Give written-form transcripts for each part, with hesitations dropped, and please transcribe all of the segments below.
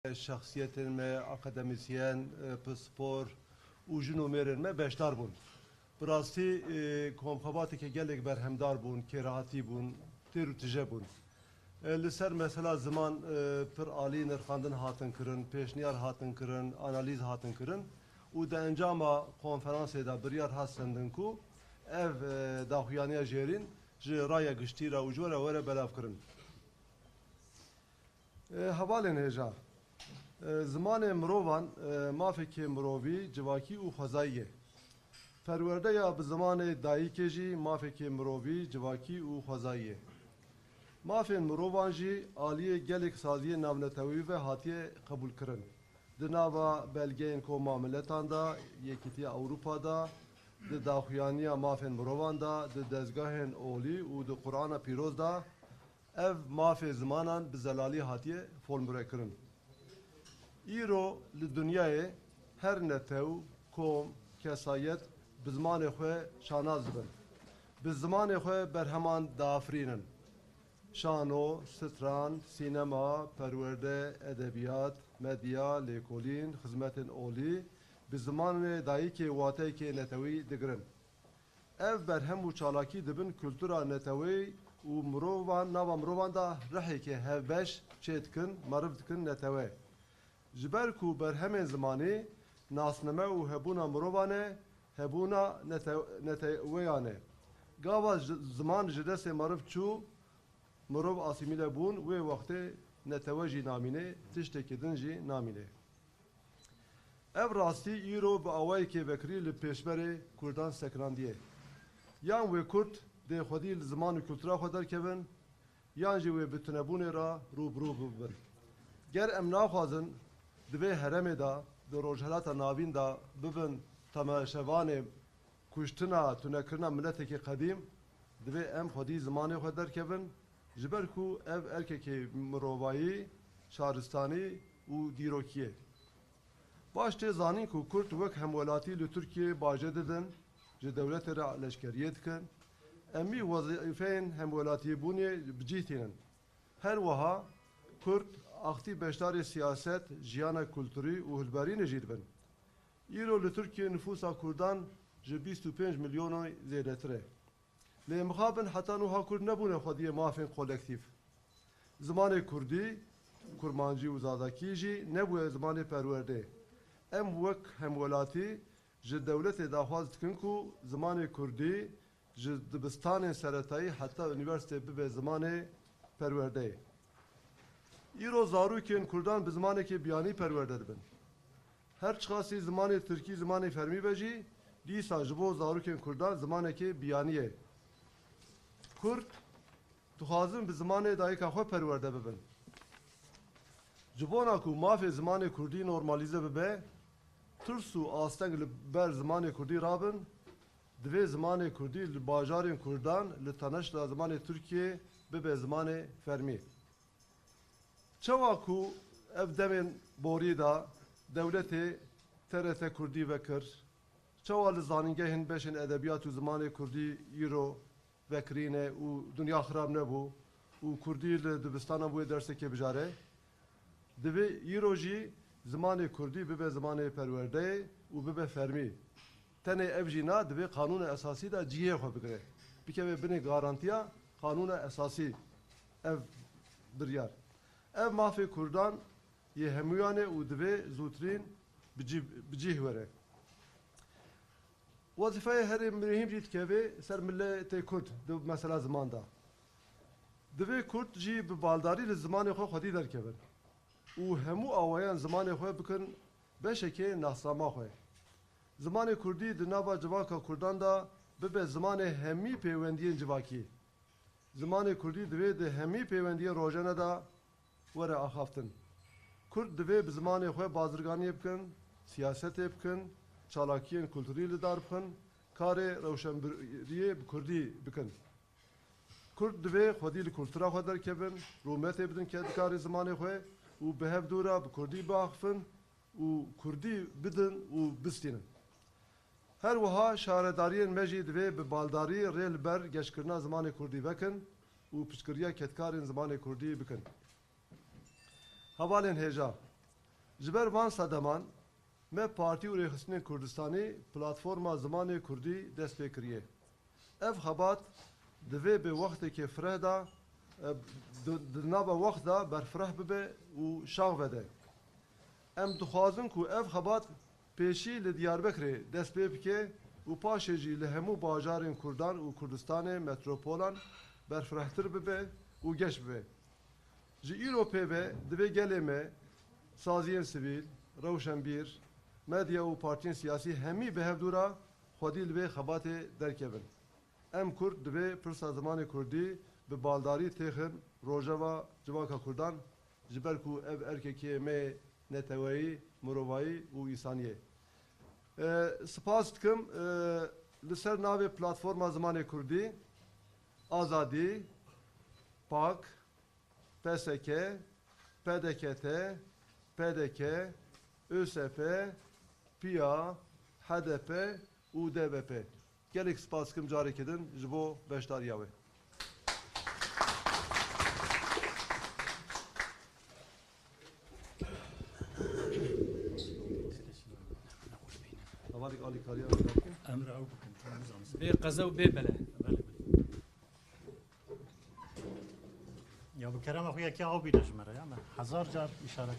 شخصیتن me akademisyen, spor û jin û mêrên me beşdar bûn. Bi rastî komxebateke gelek berhemdar bûn, kêrhatî bûn, têr û tije bûn. Li ser mesela ziman pir alî nirxandin hatin kirin, pêşniyar hatin kirin, analîz hatin kirin û di encama konferansê de biryar hat sendin ku ev daxuyaniya jêrîn ji raya giştî re û ji were belav kirin. Hevalên hêja zimanê mirovan mafekê mirovî, civakî û xwezayî ye. Perwerdeya bi zimanê dayîkê jî mafekê mirovî, civakî û xwezayî ye. Mafên mirovan jî aliyê gelek saziyê navnetewî ve hatiye qebûl kirin. Di nava belgeyên Koma Milletan da, Yekîtiya Ewropa'da, di daxuyaniya mafên mirovan da, di dezgahên olî û di Qur'ana pîroz da ev mafê zimanan bi zelalî hatiye folmûrekirin. Îro li dunyayê her netew, kom, kesayet bi zimanê xwe şanaz dibin. Bi zimanê xwe berheman diafirînin. Şano, stran, sînema, perwerde, edebiyat, medya, lêkolîn, xizmetên olî bi zimanê dayîkê wateyekê netewî digirin. Ev berhem û çalakî dibin kultura netewê û mirovan nava mirovan da rihekê hevbeş çê dikin, meriv dikin netewe. Ji ber ku berhemên zimanî nasneme û hebûna mirovan e, hebûna neteweyan e. Gava ziman ji destê meriv çû, mirov asîmîle bûn, wê wextê netewe jî namîne, tiştekî din jî namîne. Ev rastî îro bi awayekê vekirî li pêşberê Kurdan sekirandiye. Yan wê Kurd dê xwedî li ziman û kultura xwe derkevin, yan jî wê bi tunebûnê ra rûbirû bibin. Ger em naxwazin divê heremê da, di rojhilata navîn da bibin temaşevanê kuştina, tunekirina milletekî qedîm, divê em xwedî zimanê xwe derkevin, ji ber ku ev erkekê mirovayî, şaristanî û dîrokî ye. Baş tê zanîn ku Kurd wek hemwelatî li Tirkiyeyê bajê didin, ji dewletê re leşkeriyê dikin, em mî wezîfeyên hemwelatîbûnê bicih tînin. Her wiha Kurd axtî beşdarê siyaset, jiyana kulturî û hilberînê jî dibin. Îro li Tirkiyeyê nüfusa Kurdan ji 25 milyonê zêdetir e. Lê mixabin heta niha Kurd nebûne xwediyê mafên kolektîv. Zimanê Kurdî, kurmancî û zadakî jî nebûye zimanê perwerdê. Em wek hemwelatî ji dewletê daxwaz dikin ku zimanê Kurdî ji dibistanên seretayî heta üniversitê bibe zimanê perwerdeyê. Îro zarokên Kurdan bi zimanekê biyanî perwerde dibin. Her çiqasî zimanê Tirkî zimanê fermî be jî, dîsa ji bo zarokên Kurdan zimanekê biyanî ye. Kurd dixwazin bi zimanê dayîka xwe perwerde bibin. Ji bona ku mafê zimanê Kurdî normalize bibe, tirs û asteng li ber zimanê Kurdî rabin, divê zimanê Kurdî li bajarên Kurdan li teneşla zimanê Tirkiyeyê bibe zimanê fermî. Çawa ku ev demên borî da dewletê TRT Kurdî vekir, çawa li zanîngehên beşên edebiyat û zimanê Kurdî îro vekirîne û dunya xirab nebû û Kurdî li dibistana bûye dersekê bijare, divê îro jî zimanê Kurdî bibe zimanê perwerdeyê û bibe fermî. Tenê ev jî na divê kanûna esasî de cihê xwe bigire. Bikeve binê garantiya kanûna esasî ev biryar. Ev mafê Kurdan yê hemûyan e û divê zûtirîn bicih were. Wezîfeya herê mirîhîm jî dikeve ser milletê Kurd di mesela ziman da. Divê Kurd jî bi baldarî li zimanê xwe xwedî derkevin. û hemû awayan zimanê xwe bikin beşekê navsama xwe. Zimanê Kurdî di nava civaka Kurdan da bibe zimanê hemî pêwendiyên civakî. Zimanê Kurdî divê di hemî pêwendiyên rojane da were axaftin. Kurd divê bi zimanê xwe bazirganiyê bikin, siyasetê bikin, çalakiyên kulturî li dar bikin, karê rewşenbiriyê bi Kurdî bikin. Kurd divê xwedî li kultura xwe derkevin, rûmetê bidin kedkarê zimanê xwe û bi hev dûra bi Kurdî biaxivin û Kurdî bidin û bistînin. Her wiha şaredariyên me jî divê bi baldarî rê li ber geşkirina zimanê Kurdî vekin û piştgiriya kedkarên zimanê Kurdî bikin. Hevalên hêja Jiber van sedeman me Parti û Rêxistinên Kurdistanê platforma Zimanê Kurdî dest pê kiriye. Ev xebat divê bi wextekê fireh da di nava wext da berfireh bibe û şax vede. Em dixwazin ku ev xebat pêşî li Diyarbekirê dest pê bike û paşê jî li hemû bajarên Kurdan û Kurdistanê metropolan berfirehtir bibe û geş bibe. Ji îro pêve divê gelê me saziyên sivîl, rewşenbîr, medya û partiyên siyasî hemî bi hevdûra xwedî li vê xebatê derkevin. Em Kurd divê pirsa zimanê Kurdî bi baldarî têxin rojeva civaka Kurdan ji ber ku ev erkekiyê me neteweyî, mirovayî û îsaniyê. Spas dikim li ser navê platforma Zimanê Kurdî Azadî, Pak, PSK, PDKT, PDK, ÖSP, PİA, HDP û DBP. Gelek spas dikim carekê din ji bo beşdariya we. Havalik Ali Kariya Emre Avuk. Bê qeze û bê bele. Ya bu kerem akı yeki av bir dejmere ya. Hazar car işaret.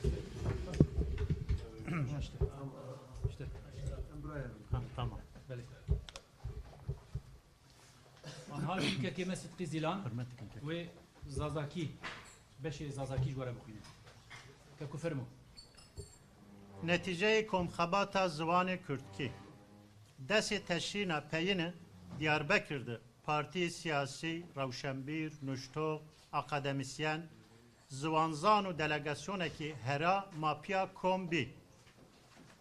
İşte. Ha, tamam. Belê. Anha ülkekê me Sidqî Zîlan Hürmet dikin. wê Zazakî beşê Zazakî ji were bixwîne. Keku fermo. Netice komxabata zıvanı Kürtki. Desi teşrina peyini Diyarbakır'da parti siyasi, Ravşenbir, Nuşto, akademisyen, zıvanzan delegasyoneki hera mapya kombi.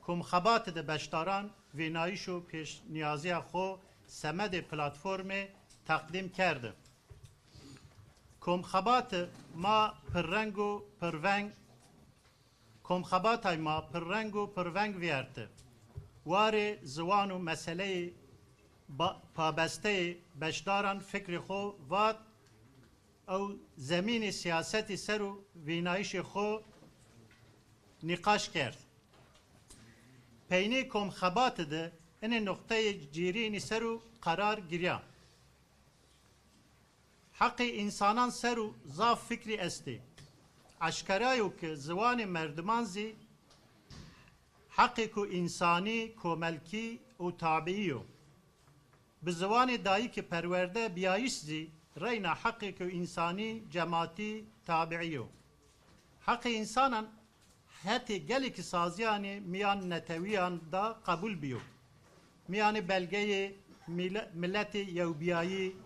Komxabatı da beştaran vinayişu peş niyaziye xo semedi platformu takdim kerdi. Komxabatı ma perrengu perveng Komxabatay ma perrengu perveng viyerti. Ware ziwanu meseleyi pabesteyi beşdaran fikri xo vat ew zemînê siyasetî ser û vînayişê xo nîqaş kerd. Peynê komxebatê de hinê nokteyê cîrînê ser û qarar giriya. Heqê însanan ser û zaf fikrî estê. Aşkarayo ki ziwanê merdiman zî heqê ku însanî, komelkî û tabiî yo. Bi ziwanê dayîkê perwerde biyayîş zî reyna heqê ku însanî, cematî, tabiî yo. Heqê însanan hetê gelekî saziyanê miyan netewiyan da qebûl biyo. Miyanê belgeyê milletê Yewbiyayî,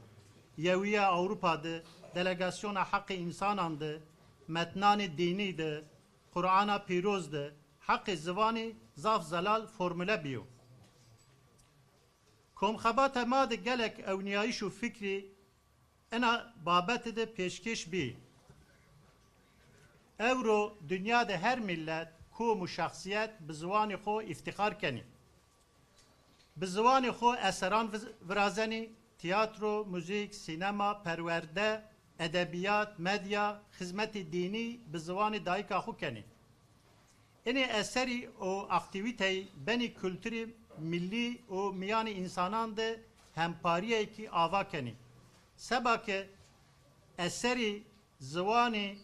Yewiya Avrupa'da delegasyona heqê însanan da metnanê dînî de, Kur'ana pîroz de, heqê ziwanê zaf zelal formüle biyo. Komxebata ma de gelek ewniyayîş û fikrî ena babetê de pêşkêş bî. Evro dünyada her millet, kom û şexsiyet bi ziwanê xo îftixar kenî. Bi ziwanê xo eseran virazenî, tiyatro, müzik, sinema, perwerde, edebiyat, medya, hizmet-i dini bi ziwanê dayika xwe kenî. Enê eserî û aktivîteyî benî kültürî millî û miyanê însanan de hempariyekî ava kenî. Sebake eserî ziwanê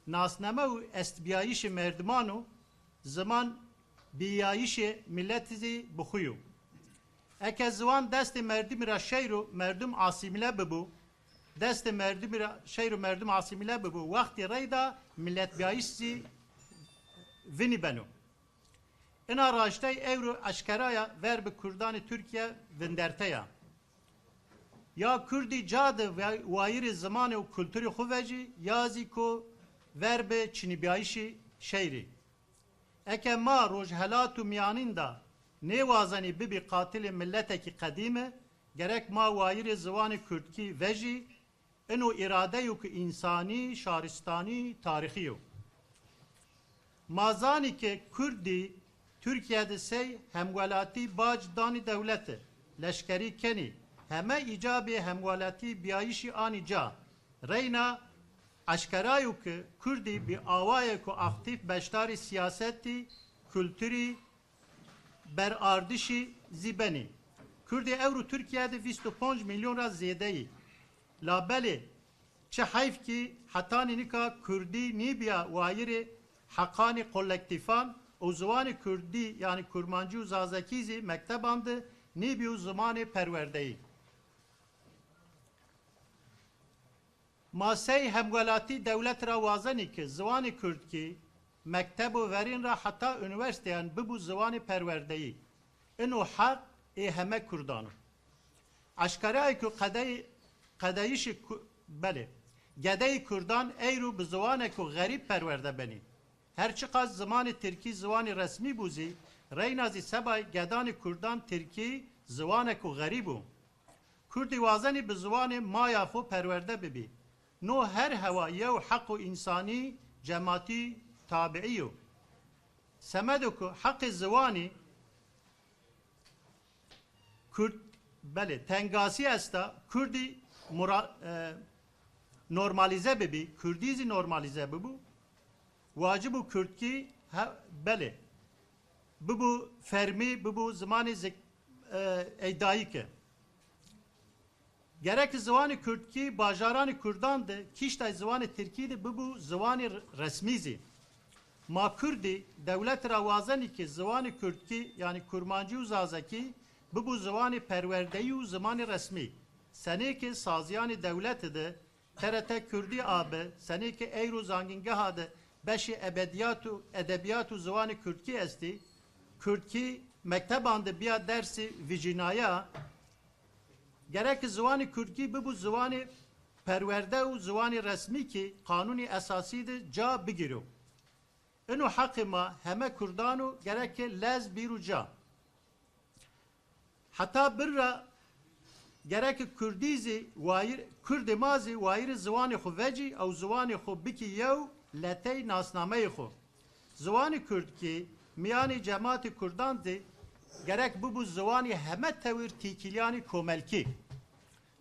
nasname û estbiyayîşê merdiman û ziman biyayîşê milletî zî bixuyo. Eke ziwan destê merdimî ra şeyr û merdum asîmile bibû, destê merdimî ra şeyr û merdum asîmile bibû, wextê reyda milletbiyayîş zî vinî beno. Ina raştey evro eşkeraya ver bi Kurdanê Türkiye vinderteya. Ya Kurdî cadı ve wayîrê zimanê û kulturê xwe vecî, ya zî ku ver bi çînîbiyayîşê şeyrî. Eke ma rojhelat û miyanîn da nêwazanî bibî qatilê milletekî qedîme, gerek ma wayîrê ziwanê Kurdkî vejî, ino îradeyo ku însanî, şaristanî, tarîxî yo. Mazanî ki Kurdî Türkiye'de sey hemwelatî bac danî devlete, leşkerî kenî, heme icabê hemwelatî biyayîşî anî ca, reyna aşkarayı ki Kürdi bir avaya ku aktif beştari siyaseti, kültürü, berardişi zibeni. Kürdi Evro Türkiye'de 25 milyon ra ziyedeyi. Labeli çe hayf ki hatani nika Kürdi Nibya vayiri hakani kolektifan o zamanı Kürdi yani Kurmancı u Zazakizi mektebandı Nibya zamanı perverdeyi. Masey hemgalati devlet ra vazani ki zamanı Kürt ki mektebu verin ra hatta üniversiteyen bu zamanı perverdeyi. İnu hak heme Kürdanı. Aşkarayı ki kadayışı beli. Gedey Kürdan eyru bi zamanı ki garip perverde beni. Herçiqas zamanı Türkiye zamanı resmi buzi reynazi sebay gedani Kürdan Türkiye zamanı ki garibu. Kürdi vazani bi zamanı mayafu perverde bibi. No her hevaiye و حق insani cemaati tabi'iyo. Semedu ku hak zivani Kürt beli tengasi esta Kürdi normalize bibi Kürdizi normalize bibu vacibu Kürt ki beli bu fermi bu zamanı eydayı ki gerek zamanı Kürt ki bajaran Kürdandı kiştay zamanı Türkiye'de bu zamanı resmizi ma Kürdi devlet ravazani ki zamanı Kürt ki yani Kurmancı uzazaki bu zamanı perverdeyi zamanı resmi sene ki saziyanı devletidir TRT Kürdi abi sene ki eyru zangingahadı beşi ebediyatu edebiyatu zamanı Kürt ki esti Kürt ki mektebandı biya dersi vijinaya gerek zamanı Kürtki bu zamanı perverde u zamanı resmi ki kanuni esasıydı ca bigiriyor. İnu hakima heme Kürdanu gerek lez biru ca. Hatta birra gerek Kürdizi vayir Kürdi mazi vayir zamanı xuveci au zamanı xu biki yev letey nasnameyi xu. Zamanı Kürtki miyani cemaati Kürdandı gerek bu zamanı heme tevir tikiliyani komelki.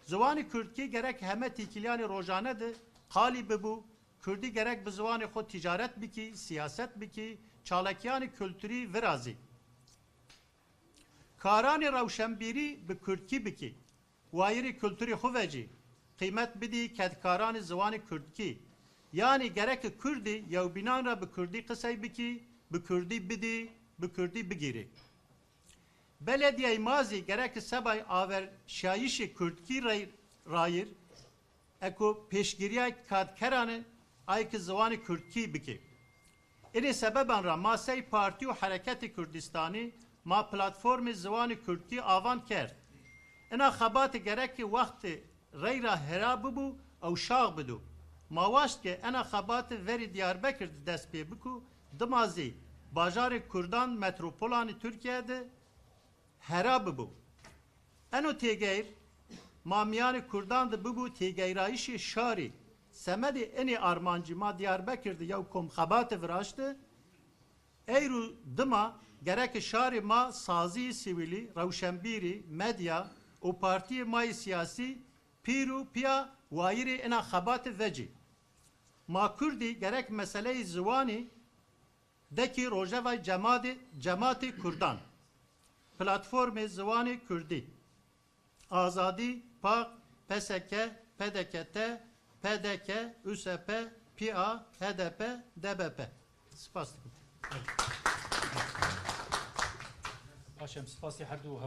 Zamanı Kürtki gerek heme tikiliyani rojanedir. Kalibi bu. Kürdi gerek bu zamanı xo ticaret biki, siyaset biki, çalakiyani kültürü virazi. Karani ravşembiri bi Kürtki biki. Vayiri kültürü xuveci. Kıymet bidi kedkarani zamanı Kürtki. Yani gerek Kürdi yav binan ra bi Kürdi kısay biki, bi Kürdi bidi, bi Kürdi bigiri. Belediye mazi gerek sebay aver şayişi Kürtki rayir eko peşgiriye kadkeranı ayki zamanı Kürtki biki. İni sebeben ra masey parti u hareketi Kürdistani ma platformi zamanı Kürtki avan kert. İna xabatı gerek ki vakti reyra herabu bu ev şağ bidu. Ma vaşt ki ina xabatı veri Diyarbakır dest pê biku dimazi bajarı Kürdan metropolanı Türkiye'de herab bu. Eno tegeyr mamiyani Kürdandı bu tegeyrayişi şari semedi eni armancı ma Diyarbakır'da yav kom xabatı viraştı. Eyru dıma gerek şari ma sazi sivili, ravşembiri, medya o partiye may siyasi piru piya vayiri ena xabatı veci. Ma Kürdi gerek meseleyi zivani deki rojeva cemaati Kürdan. Platform Zivani Kürdi. Azadi, PAK, PSK, PDKT, PDK, ÜSP, PA, HDP, DBP. Spas. Haşem spasi her du